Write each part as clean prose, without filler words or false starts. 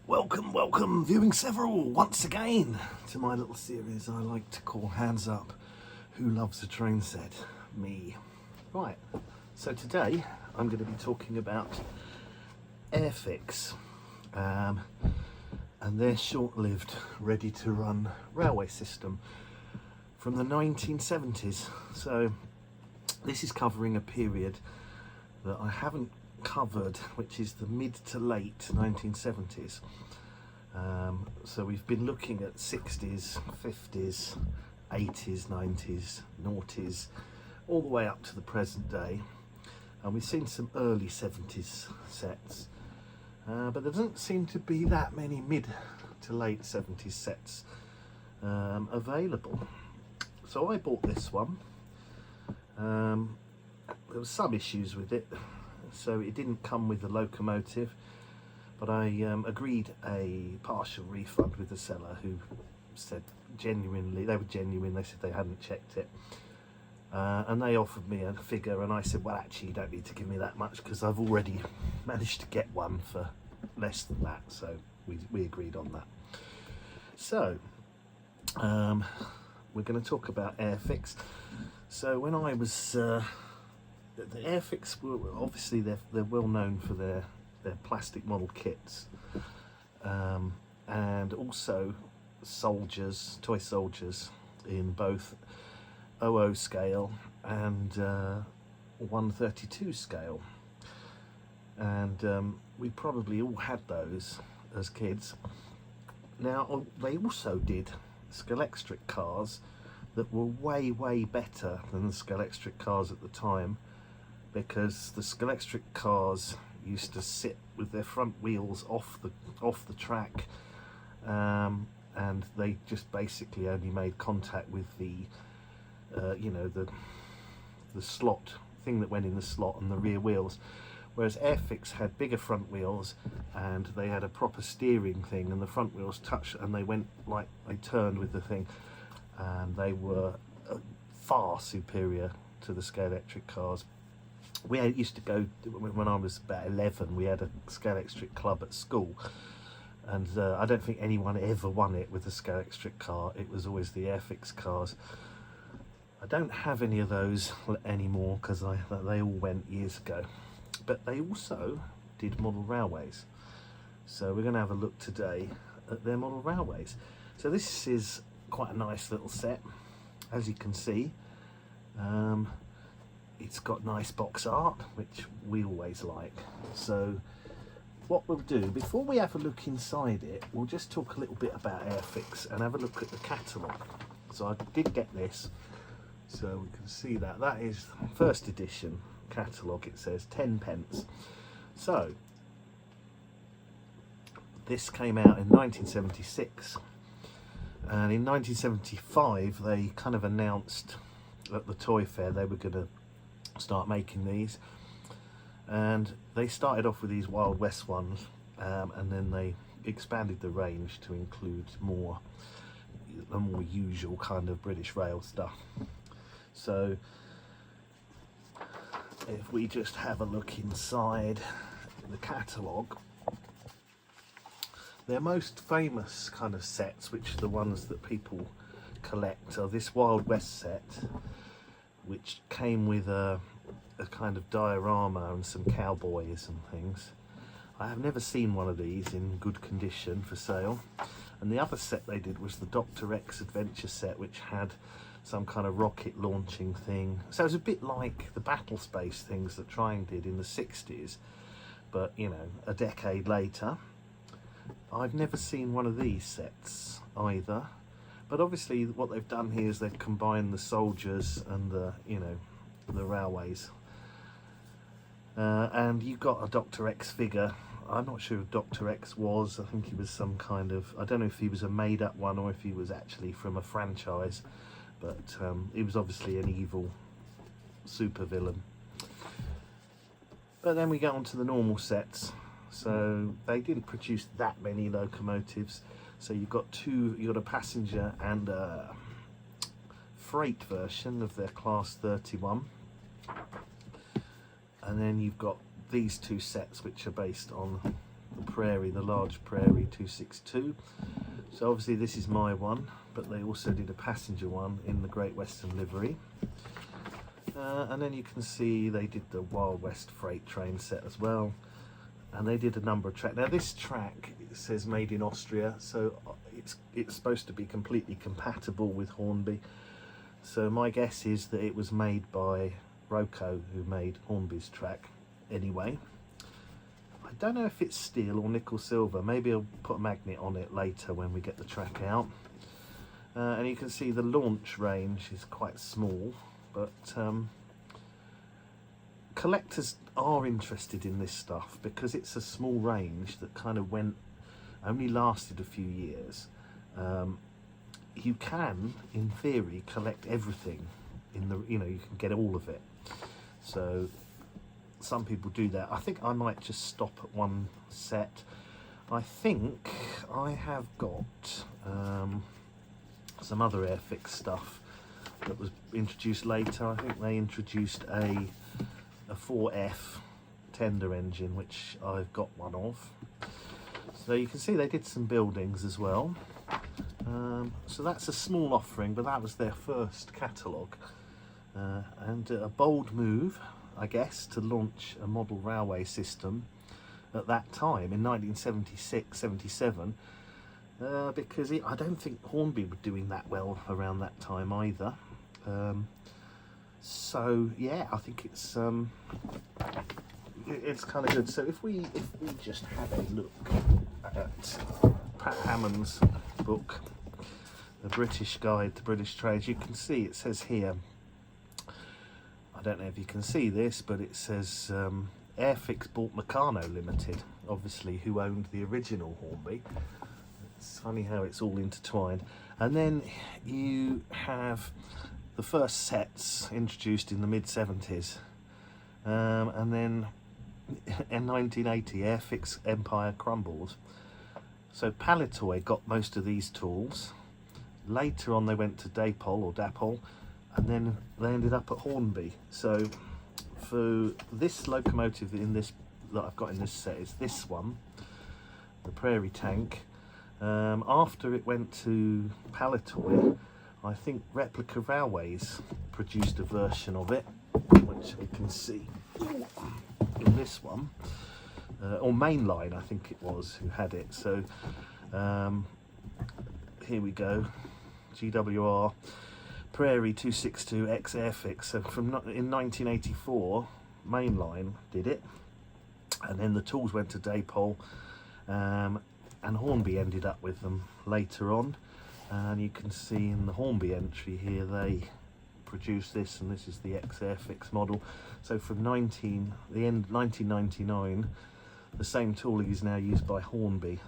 Welcome, viewing several, once again, to my little series I like to call Hands Up, Who Loves a Train Set? Me. Right, so today I'm going to be talking about Airfix and their short-lived, ready-to-run railway system from the 1970s. So this is covering a period that I haven't covered, which is the mid to late 1970s. So we've been looking at 60s, 50s, 80s, 90s, noughties, all the way up to the present day. And we've seen some early 70s sets, but there doesn't seem to be that many mid to late 70s sets available. So I bought this one. There was some issues with it, so it didn't come with the locomotive, but I agreed a partial refund with the seller, who said they were genuine, they said they hadn't checked it, and they offered me a figure, and I said, well, actually you don't need to give me that much because I've already managed to get one for less than that, so we agreed on that. So we're going to talk about Airfix. So when I was the Airfix were obviously they're well known for their plastic model kits, and also toy soldiers in both 00 scale and 132 scale, and we probably all had those as kids. Now they also did Scalextric cars that were way better than the Scalextric cars at the time, because the Scalextric cars used to sit with their front wheels off the track, and they just basically only made contact with the the slot thing that went in the slot and the rear wheels, whereas Airfix had bigger front wheels and they had a proper steering thing, and the front wheels touched and they went like they turned with the thing, and they were far superior to the Scalextric cars. We used to go, when I was about 11, we had a Scalextric club at school, and I don't think anyone ever won it with the Scalextric car. It was always the Airfix cars. I don't have any of those anymore because they all went years ago. But they also did model railways. So we're going to have a look today at their model railways. So this is quite a nice little set, as you can see. It's got nice box art, which we always like. So what we'll do, before we have a look inside it, we'll just talk a little bit about Airfix and have a look at the catalogue. So I did get this, so we can see that is first edition catalogue. It says 10p. So this came out in 1976, and in 1975 they kind of announced at the toy fair they were going to start making these, and they started off with these Wild West ones, and then they expanded the range to include the more usual kind of British rail stuff. So if we just have a look inside the catalogue, their most famous kind of sets, which are the ones that people collect, are this Wild West set, which came with a kind of diorama and some cowboys and things. I have never seen one of these in good condition for sale. And the other set they did was the Dr. X Adventure set, which had some kind of rocket launching thing. So it was a bit like the battle space things that Trying did in the 60s, but you know, a decade later. I've never seen one of these sets either. But obviously what they've done here is they've combined the soldiers and the railways. And you got a Dr. X figure. I'm not sure who Dr. X was. I think he was some kind of, I don't know if he was a made up one or if he was actually from a franchise, but he was obviously an evil supervillain. But then we go on to the normal sets. So they didn't produce that many locomotives. So you've got a passenger and a freight version of their Class 31. And then you've got these two sets, which are based on the Prairie, the large Prairie 262. So obviously this is my one, but they also did a passenger one in the Great Western livery. And then you can see they did the Wild West freight train set as well. And they did a number of tracks. Now this track, it says made in Austria, so it's supposed to be completely compatible with Hornby. So my guess is that it was made by Loco, who made Hornby's track anyway. I don't know if it's steel or nickel silver. Maybe I'll put a magnet on it later when we get the track out. And you can see the launch range is quite small, but collectors are interested in this stuff because it's a small range that kind of only lasted a few years. You can, in theory, collect everything in the, you can get all of it. So some people do that. I think I might just stop at one set. I think I have got some other Airfix stuff that was introduced later. I think they introduced a 4F tender engine, which I've got one of. So you can see they did some buildings as well. So that's a small offering, but that was their first catalogue. And a bold move, I guess, to launch a model railway system at that time in 1976-77, because I don't think Hornby were doing that well around that time either. So yeah, I think it's kind of good. So if we just have a look at Pat Hammond's book, The British Guide to British Trades, you can see it says here, I don't know if you can see this, but it says Airfix bought Meccano Limited, obviously who owned the original Hornby. It's funny how it's all intertwined. And then you have the first sets introduced in the mid-70s, and then in 1980 Airfix empire crumbles. So Palitoy got most of these tools. Later on they went to Dapol, and then they ended up at Hornby. So for this locomotive that I've got in this set is this one, the Prairie Tank. After it went to Palitoy, I think Replica Railways produced a version of it, which we can see in this one, or Mainline I think it was who had it. So here we go, GWR Prairie 262 X Airfix. So in 1984 Mainline did it, and then the tools went to Dapol, and Hornby ended up with them later on. And you can see in the Hornby entry here they produced this, and this is the X Airfix model. So from the end 1999, the same tooling is now used by Hornby.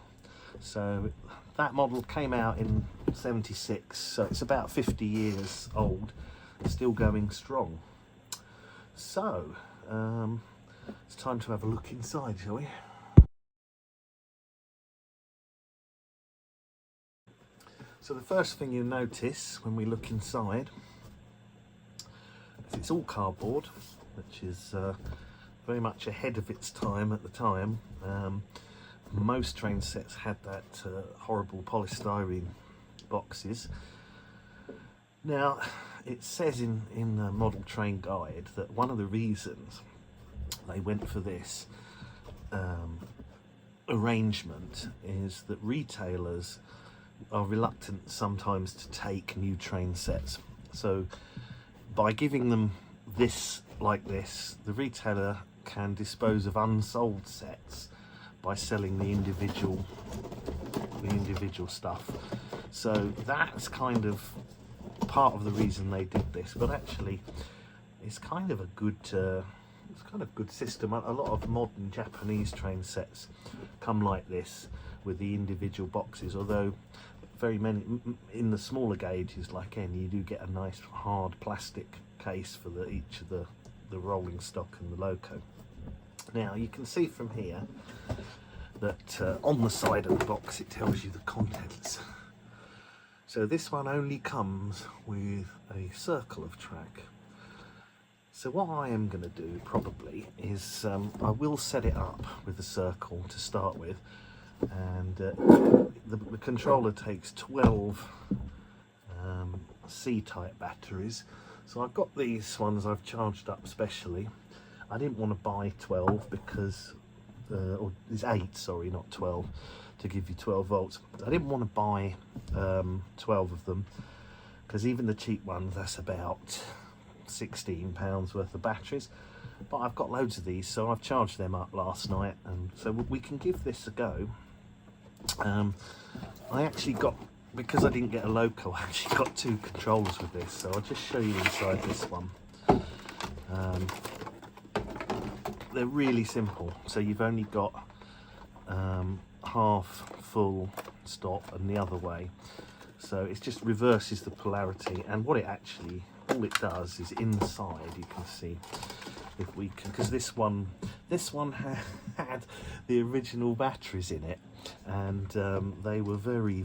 So that model came out in 76, so it's about 50 years old, still going strong. So it's time to have a look inside, shall we? So the first thing you notice when we look inside is it's all cardboard, which is very much ahead of its time at the time. Most train sets had that horrible polystyrene boxes. Now, it says in the model train guide that one of the reasons they went for this arrangement is that retailers are reluctant sometimes to take new train sets. So by giving them this like this, the retailer can dispose of unsold sets by selling the individual stuff. So that's kind of part of the reason they did this, but actually it's kind of a good system. A lot of modern Japanese train sets come like this with the individual boxes, although very many in the smaller gauges like N, you do get a nice hard plastic case for each of the rolling stock and the loco. Now you can see from here that on the side of the box it tells you the contents. So this one only comes with a circle of track. So what I am going to do probably is I will set it up with a circle to start with, and the controller takes 12 C-type batteries. So I've got these ones I've charged up specially. I didn't want to buy 12 because, or it's 8, sorry, not 12, to give you 12 volts. I didn't want to buy 12 of them, because even the cheap ones, that's about £16 worth of batteries. But I've got loads of these, so I've charged them up last night, and so we can give this a go. I actually got, because I didn't get a loco, I actually got 2 controllers with this, so I'll just show you inside this one. They're really simple, so you've only got half full stop and the other way, so it just reverses the polarity. And what it actually, all it does is inside, you can see, if we can, because this one had the original batteries in it, and they were very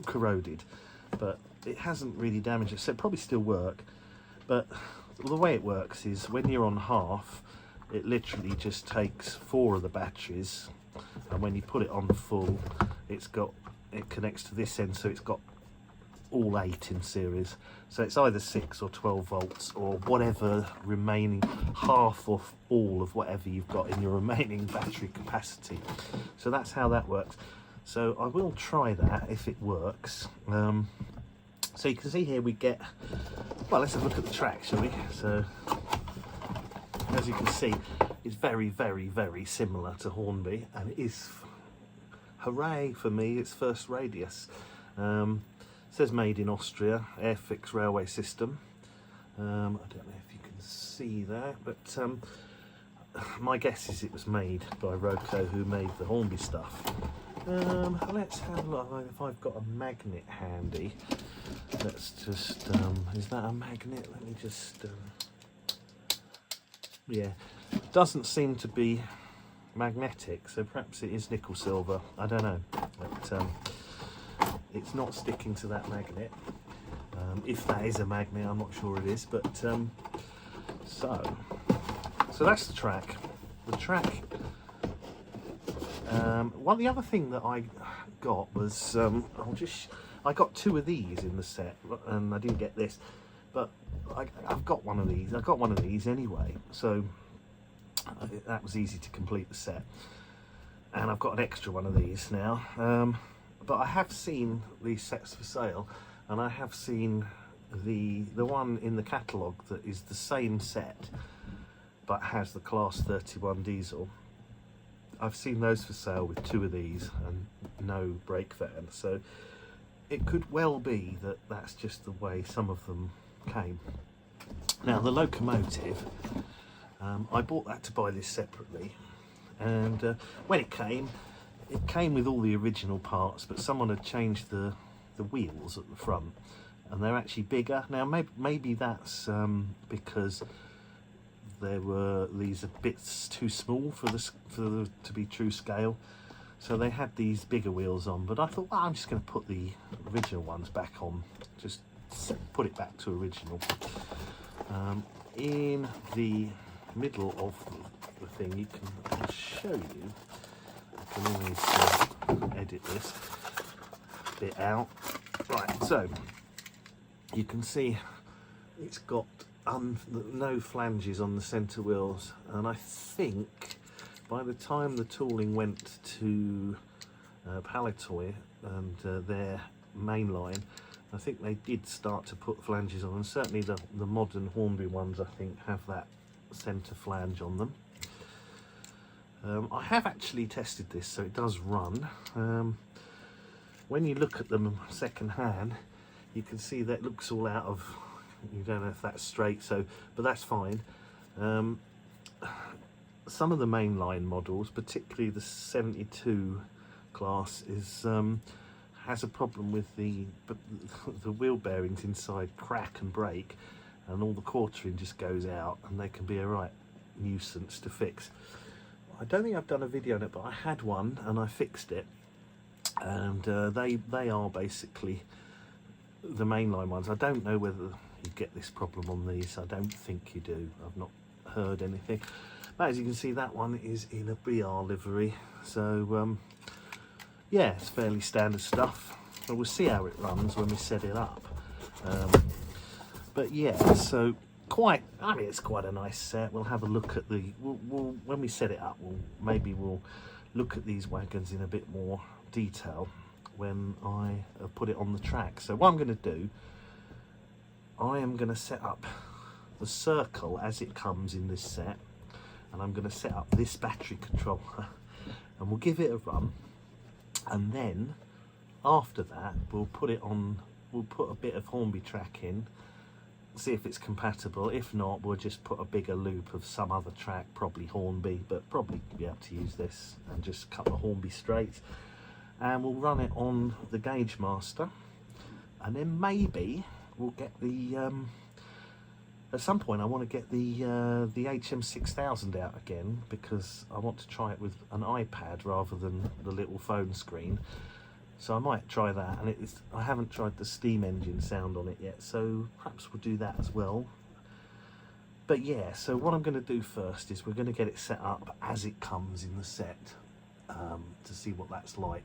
corroded, but it hasn't really damaged it, so it probably still work. But the way it works is when you're on half, it literally just takes 4 of the batteries, and when you put it on full, it connects to this end, so it's got all 8 in series. So it's either 6 or 12 volts, or whatever remaining, half of all of whatever you've got in your remaining battery capacity. So that's how that works. So I will try that if it works. So you can see here we get, well, let's have a look at the track, shall we? So as you can see, it's very similar to Hornby, and it is, hooray for me, it's first radius. It says made in Austria, Airfix railway system. I don't know if you can see that, but my guess is it was made by Roco, who made the Hornby stuff. Let's have a look if I've got a magnet handy. Let's just, is that a magnet? Let me just, yeah, doesn't seem to be magnetic, so perhaps it is nickel silver, I don't know, but it's not sticking to that magnet. If that is a magnet, I'm not sure it is, but so that's the track. The track. Well, the other thing that I got was I got 2 of these in the set, and I didn't get this, but I've got one of these. I got one of these anyway, so that was easy to complete the set. And I've got an extra one of these now. But I have seen these sets for sale, and I have seen the one in the catalogue that is the same set but has the class 31 diesel. I've seen those for sale with 2 of these and no brake van, so it could well be that that's just the way some of them came. Now the locomotive, I bought that to buy this separately, and when it came with all the original parts, but someone had changed the wheels at the front, and they're actually bigger. Now maybe that's because these are bits too small to be true scale, so they had these bigger wheels on. But I thought, well, I'm just going to put the original ones back on, just put it back to original. In the middle of the thing, you can, I'll show you. I can always edit this bit out. Right, so you can see it's got no flanges on the centre wheels, and I think by the time the tooling went to Palitoy and their main line, I think they did start to put flanges on, and certainly the modern Hornby ones I think have that centre flange on them. I have actually tested this, so it does run. When you look at them second hand, you can see that it looks all out of, you don't know if that's straight, so, but that's fine. Some of the mainline models, particularly the 72 class, has a problem with the wheel bearings inside crack and break, and all the quartering just goes out, and they can be a right nuisance to fix. I don't think I've done a video on it, but I had one and I fixed it, and they are basically the mainline ones. I don't know whether you get this problem on these. I don't think you do. I've not heard anything. But as you can see, that one is in a BR livery. So yeah, it's fairly standard stuff. But we'll see how it runs when we set it up. But yeah, so I mean, it's quite a nice set. We'll have a look at the, we'll when we set it up, maybe we'll look at these wagons in a bit more detail when I put it on the track. So what I'm going to do, I am going to set up the circle as it comes in this set, and I'm going to set up this battery controller and we'll give it a run, and then after that we'll put it on, we'll put a bit of Hornby track in, see if it's compatible. If not, we'll just put a bigger loop of some other track, probably Hornby, but probably be able to use this and just cut the Hornby straight, and we'll run it on the Gauge Master, and then maybe we'll get the at some point I want to get the HM6000 out again, because I want to try it with an iPad rather than the little phone screen. So I might try that, and I haven't tried the steam engine sound on it yet, so perhaps we'll do that as well. But yeah, so what I'm going to do first is we're going to get it set up as it comes in the set, to see what that's like.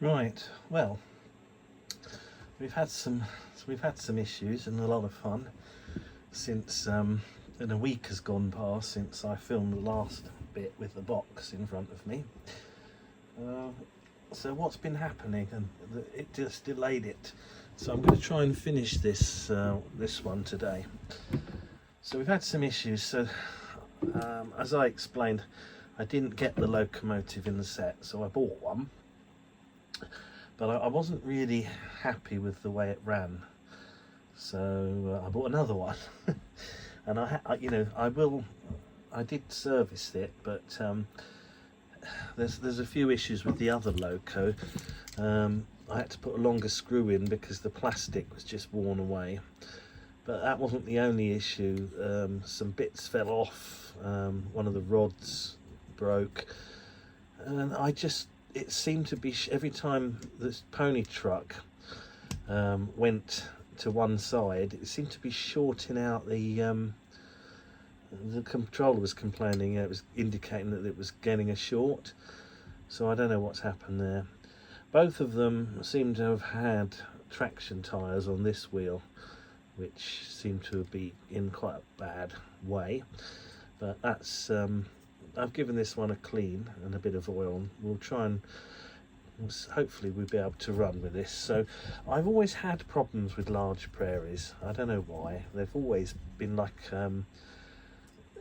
Right, well, we've had some issues and a lot of fun since and a week has gone past since I filmed the last bit with the box in front of me. So what's been happening, and it just delayed it. So I'm going to try and finish this this one today. So we've had some issues. So as I explained, I didn't get the locomotive in the set, so I bought one. But I wasn't really happy with the way it ran, so I bought another one. And I did service it, but there's a few issues with the other loco. I had to put a longer screw in because the plastic was just worn away. But that wasn't the only issue. Some bits fell off, one of the rods broke, and it seemed to be, every time this pony truck went to one side, it seemed to be shorting out the controller was complaining, it was indicating that it was getting a short. So I don't know what's happened there. Both of them seem to have had traction tyres on this wheel, which seem to be in quite a bad way. But that's I've given this one a clean and a bit of oil, and we'll try and hopefully we'll be able to run with this. So I've always had problems with large prairies. I don't know why. They've always been like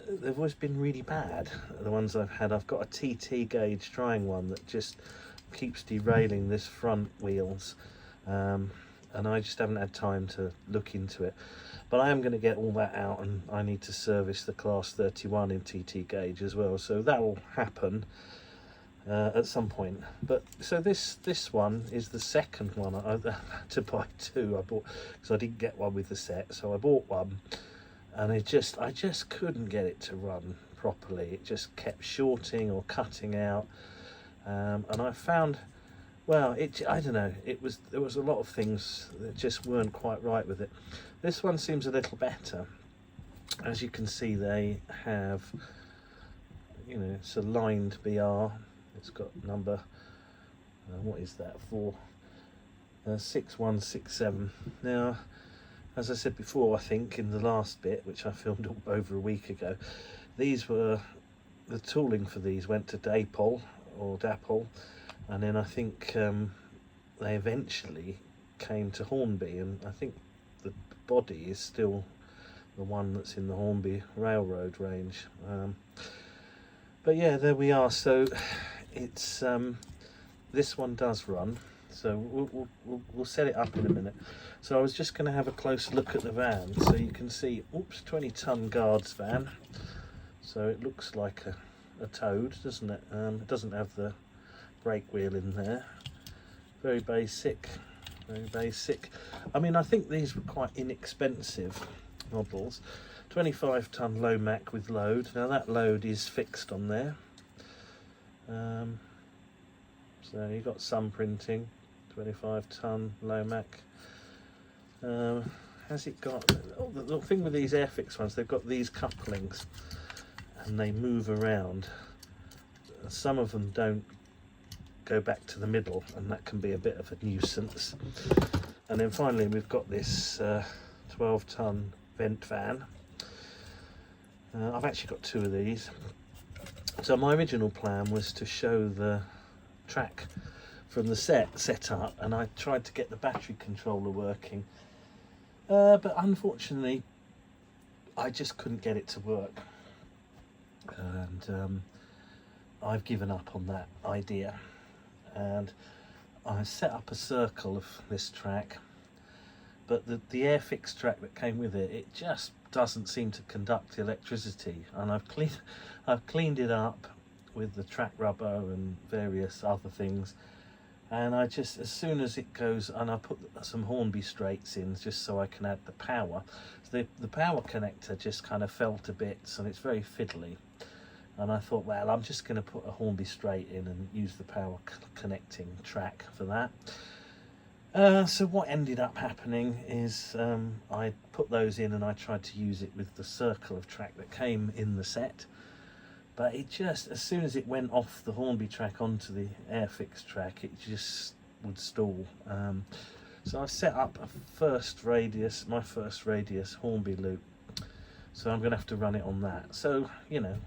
they've always been really bad, the ones I've had. I've got a TT gauge trying one that just keeps derailing this front wheels, and I just haven't had time to look into it. But I am going to get all that out, and I need to service the class 31 in TT gauge as well, so that will happen at some point. But so this one is the second one. I had to buy two. I bought, because I didn't get one with the set, so I bought one, and I just couldn't get it to run properly. It just kept shorting or cutting out, and I found, well, I don't know, there was a lot of things that just weren't quite right with it. This one seems a little better. As you can see, they have, it's a lined BR. It's got number, what is that for? 6167. Now, as I said before, I think in the last bit, which I filmed over a week ago, the tooling for these went to Dapol, and then I think they eventually came to Hornby, and I think the body is still the one that's in the Hornby Railroad range. But yeah, there we are. So it's this one does run, so we'll set it up in a minute. So I was just going to have a close look at the van, so you can see, 20-ton guards van. So it looks like a Toad, doesn't it? It doesn't have the brake wheel in there. Very basic. I mean, I think these were quite inexpensive models. 25-ton low mac with load. Now that load is fixed on there. So you've got some printing, 25-ton Lomac. Has it got, the thing with these Airfix ones, they've got these couplings and they move around. Some of them don't go back to the middle, and that can be a bit of a nuisance. And then finally we've got this 12-ton vent fan. I've actually got two of these. So my original plan was to show the track from the set up, and I tried to get the battery controller working, but unfortunately I just couldn't get it to work, and I've given up on that idea. And I set up a circle of this track, but the Airfix track that came with it, it just doesn't seem to conduct electricity. And I've cleaned it up with the track rubber and various other things, and I just, as soon as it goes, and I put some Hornby straights in just so I can add the power. So the power connector just kind of fell to bits, and it's very fiddly. And I thought, well, I'm just going to put a Hornby straight in and use the power connecting track for that. So what ended up happening is I put those in and I tried to use it with the circle of track that came in the set. But it just, as soon as it went off the Hornby track onto the Airfix track, it just would stall. So I've set up my first radius Hornby loop. So I'm going to have to run it on that. So, you know,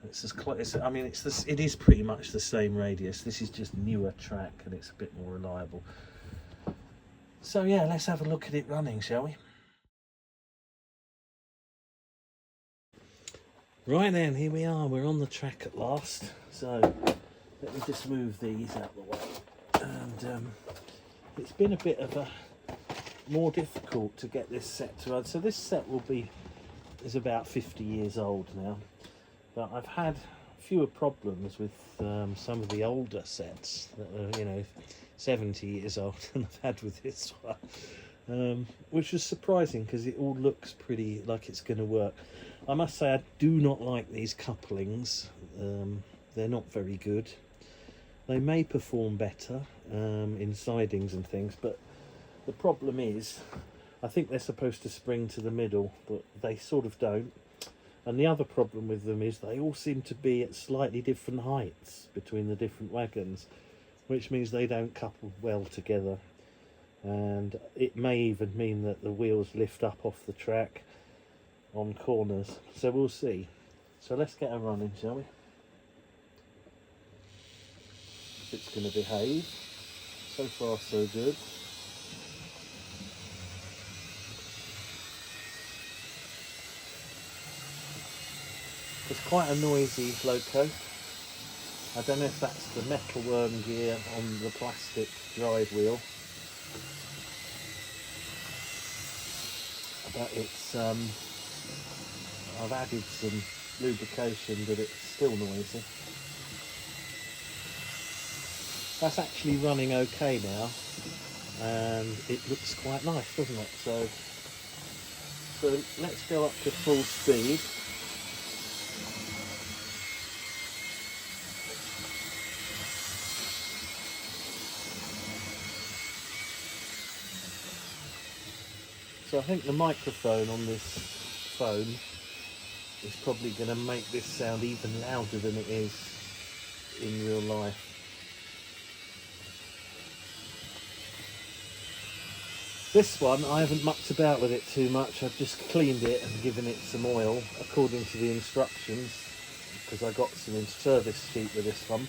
it's as close. I mean, it is pretty much the same radius. This is just newer track, and it's a bit more reliable. So yeah, let's have a look at it running, shall we? Right then, here we are. We're on the track at last. So let me just move these out of the way. And it's been a bit of a more difficult to get this set to run. So this set is about 50 years old now. But I've had fewer problems with some of the older sets that are, you know, 70 years old than I've had with this one, which was surprising because it all looks pretty like it's going to work. I must say I do not like these couplings. They're not very good. They may perform better in sidings and things, but the problem is I think they're supposed to spring to the middle, but they sort of don't. And the other problem with them is they all seem to be at slightly different heights between the different wagons, which means they don't couple well together. And it may even mean that the wheels lift up off the track on corners. So we'll see. So let's get her running, shall we? If it's going to behave. So far so good. It's quite a noisy loco. I don't know if that's the metal worm gear on the plastic drive wheel, but it's I've added some lubrication, but it's still noisy. That's actually running okay now, and it looks quite nice, doesn't it? So let's go up to full speed. So I think the microphone on this phone is probably going to make this sound even louder than it is in real life. This one, I haven't mucked about with it too much. I've just cleaned it and given it some oil according to the instructions, because I got some service sheet with this one.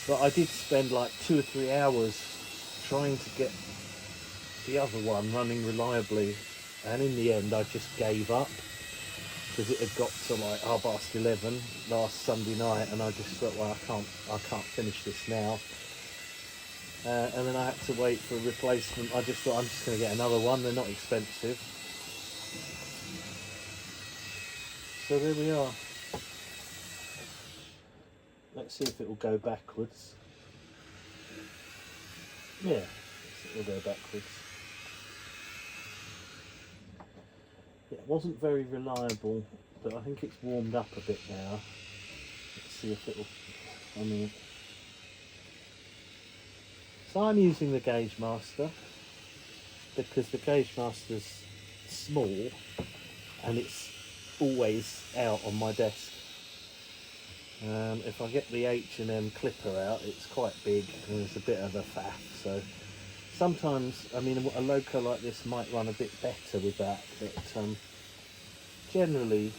But I did spend like 2 or 3 hours trying to get the other one running reliably, and in the end I just gave up because it had got to like 11:30 last Sunday night, and I just thought, well, I can't finish this now. And then I had to wait for a replacement. I just thought, I'm just going to get another one. They're not expensive. So there we are. Let's see if it will go backwards. Yeah, it will go backwards. It wasn't very reliable, but I think it's warmed up a bit now. Let's see if it'll, I mean, So I'm using the Gauge Master because the Gauge Master's small and it's always out on my desk. If I get the H&M clipper out, it's quite big and it's a bit of a faff. So sometimes, I mean, a loco like this might run a bit better with that, but generally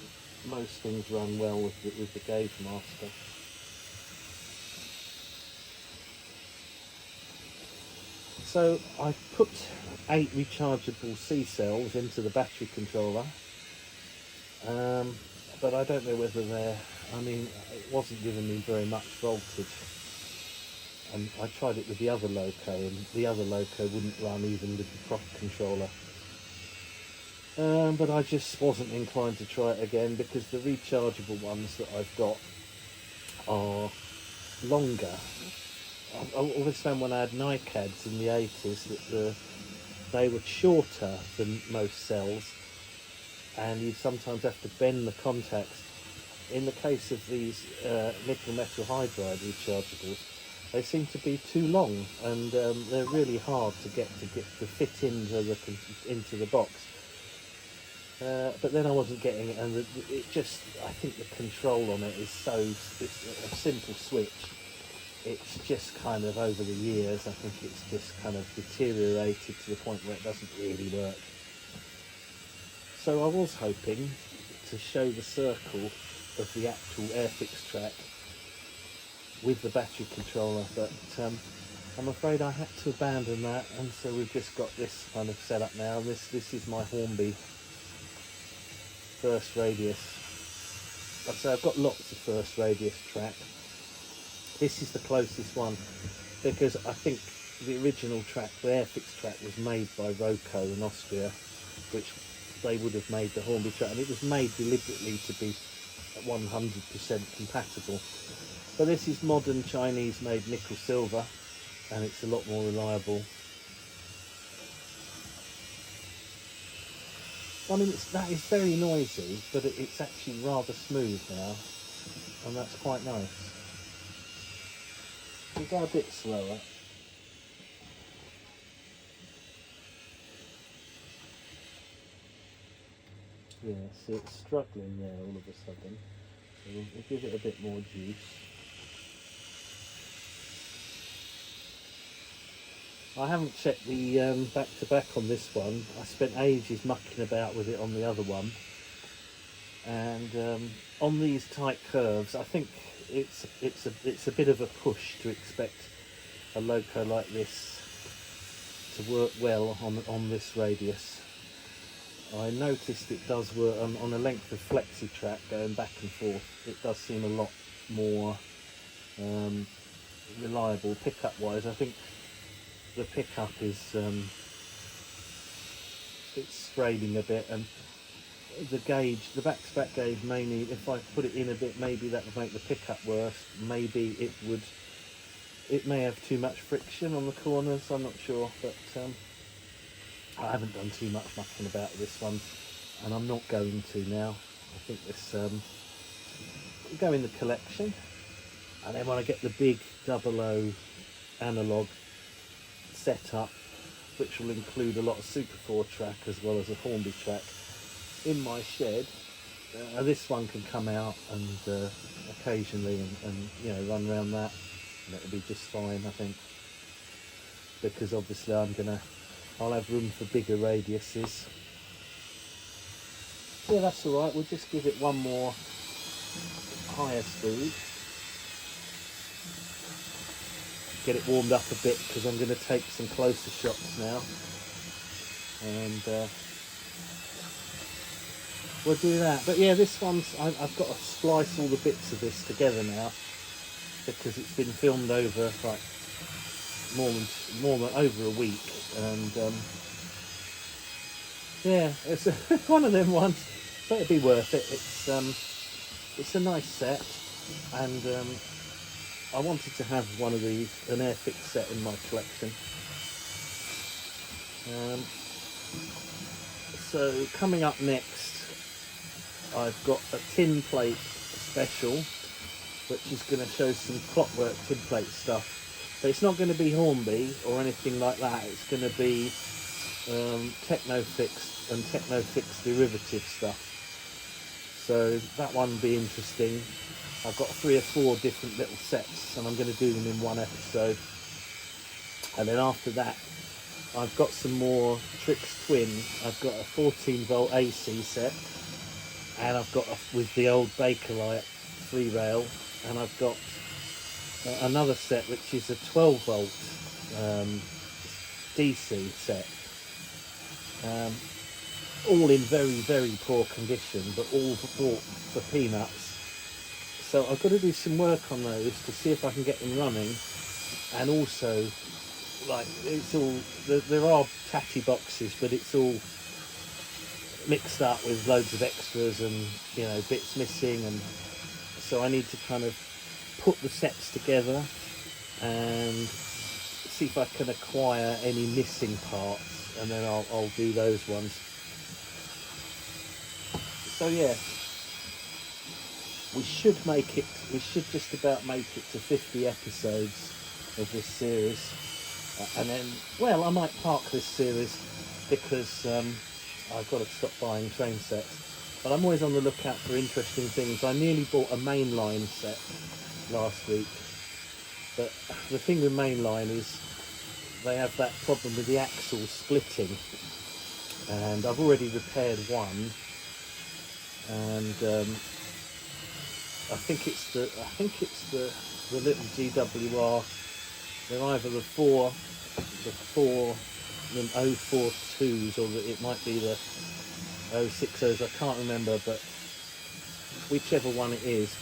most things run well with the Gauge Master. So I put 8 rechargeable C cells into the battery controller, but I don't know whether they're, I mean, it wasn't giving me very much voltage. And I tried it with the other loco, and the other loco wouldn't run even with the proper controller. But I just wasn't inclined to try it again because the rechargeable ones that I've got are longer. I always found when I had NiCads in the 80s that they were shorter than most cells, and you'd sometimes have to bend the contacts. In the case of these nickel metal hydride rechargeables, they seem to be too long, and they're really hard to get to fit into the box. But then I wasn't getting it, and it just, I think the control on it is so, it's a simple switch. It's just kind of over the years, I think it's just kind of deteriorated to the point where it doesn't really work. So I was hoping to show the circle of the actual Airfix track with the battery controller, but I'm afraid I had to abandon that, and so we've just got this kind of set up now. This is my Hornby first radius. So I've got lots of first radius track. This is the closest one because I think the original track, the Airfix track, was made by Roco in Austria, which they would have made the Hornby track, and it was made deliberately to be 100% compatible. But this is modern Chinese made nickel silver, and it's a lot more reliable. I mean, that is very noisy, but it's actually rather smooth now, and that's quite nice. We go a bit slower. Yeah, see, it's struggling there all of a sudden. So we'll give it a bit more juice. I haven't checked the back-to-back on this one. I spent ages mucking about with it on the other one. And on these tight curves, I think it's a bit of a push to expect a loco like this to work well on this radius. I noticed it does work on a length of flexi track going back and forth. It does seem a lot more reliable pickup wise. I think the pickup is it's straining a bit, and the gauge, the back-to-back gauge, may need, if I put it in a bit, maybe that would make the pickup worse. Maybe it may have too much friction on the corners, I'm not sure, but I haven't done too much mucking about with this one, and I'm not going to now. I think this will go in the collection, and then when I get the big 00 analog set up, which will include a lot of Super 4 track as well as a Hornby track in my shed, this one can come out and occasionally and you know, run around that, and it'll be just fine, I think, because obviously I'll have room for bigger radiuses. Yeah, that's all right. We'll just give it one more higher speed. Get it warmed up a bit because I'm going to take some closer shots now, and we'll do that. But yeah, this one's, I've got to splice all the bits of this together now because it's been filmed over like more than over a week, and yeah, it's one of them ones, but it'll be worth it. It's a nice set, and I wanted to have one of these, an Airfix set in my collection. So coming up next, I've got a tin plate special, which is going to show some clockwork tin plate stuff. But it's not going to be Hornby or anything like that. It's going to be Technofix and Technofix derivative stuff. So that one will be interesting. I've got 3 or 4 different little sets, and I'm going to do them in one episode. And then after that, I've got some more Trix Twin. I've got a 14 volt AC set, and I've got with the old Bakelite 3 rail, and I've got another set which is a 12 volt DC set. All in very, very poor condition, but all bought for peanuts. So I've got to do some work on those to see if I can get them running, and also, like, it's all, there are tatty boxes, but it's all mixed up with loads of extras and, you know, bits missing, and so I need to kind of put the sets together and see if I can acquire any missing parts, and then I'll do those ones. So yeah, we should just about make it to 50 episodes of this series. And then, well, I might park this series because I've got to stop buying train sets. But I'm always on the lookout for interesting things. I nearly bought a mainline set last week. But the thing with mainline is they have that problem with the axle splitting. And I've already repaired one. And I think it's the little GWR. They're either the 042s, or it might be the 060s, I can't remember, but whichever one it is,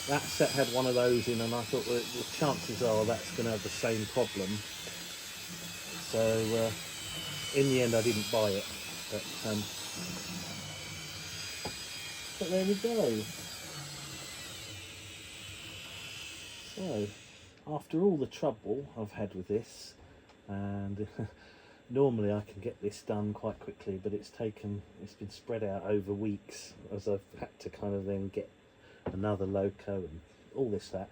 that set had one of those in, and I thought, well, the chances are that's going to have the same problem. So in the end I didn't buy it, but there we go. So after all the trouble I've had with this, and normally I can get this done quite quickly, but it's been spread out over weeks, as I've had to kind of then get another loco and all this, that.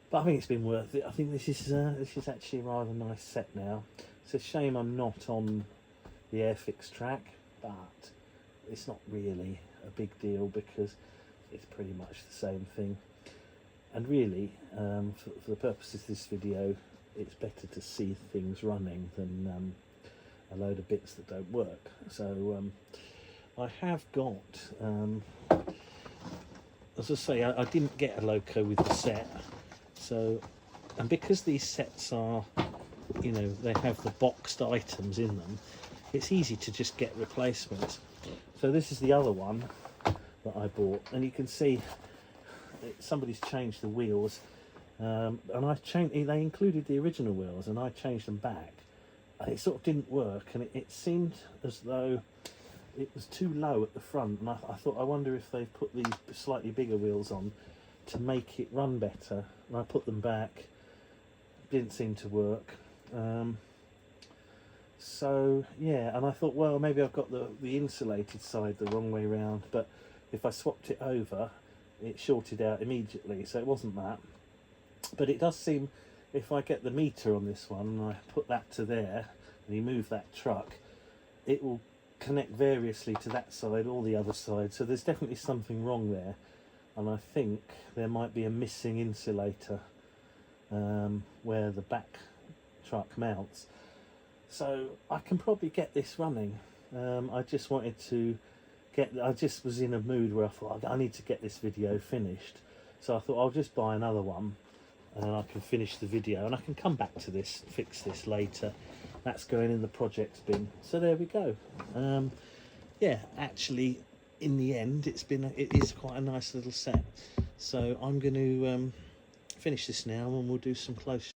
But I think it's been worth it. I think this is actually a rather nice set now. It's a shame I'm not on the Airfix track, but it's not really a big deal because it's pretty much the same thing. And really, for the purposes of this video, it's better to see things running than a load of bits that don't work. So I have got, as I say, I didn't get a loco with the set. So, and because these sets are, you know, they have the boxed items in them, it's easy to just get replacements. So this is the other one that I bought, and you can see somebody's changed the wheels, and they included the original wheels, and I changed them back, and it sort of didn't work, and it seemed as though it was too low at the front, and I thought, I wonder if they've put these slightly bigger wheels on to make it run better, and I put them back. Didn't seem to work. So yeah, and I thought, well, maybe I've got the insulated side the wrong way round, but if I swapped it over, it shorted out immediately, so it wasn't that. But it does seem, if I get the meter on this one and I put that to there and you move that truck, it will connect variously to that side or the other side. So there's definitely something wrong there, and I think there might be a missing insulator where the back truck mounts. So I can probably get this running. I just wanted to I just was in a mood where I thought, I need to get this video finished. So I thought, I'll just buy another one and I can finish the video, and I can come back to this, fix this later. That's going in the projects bin. So there we go. Yeah, actually, in the end, it is quite a nice little set. So I'm going to finish this now, and we'll do some close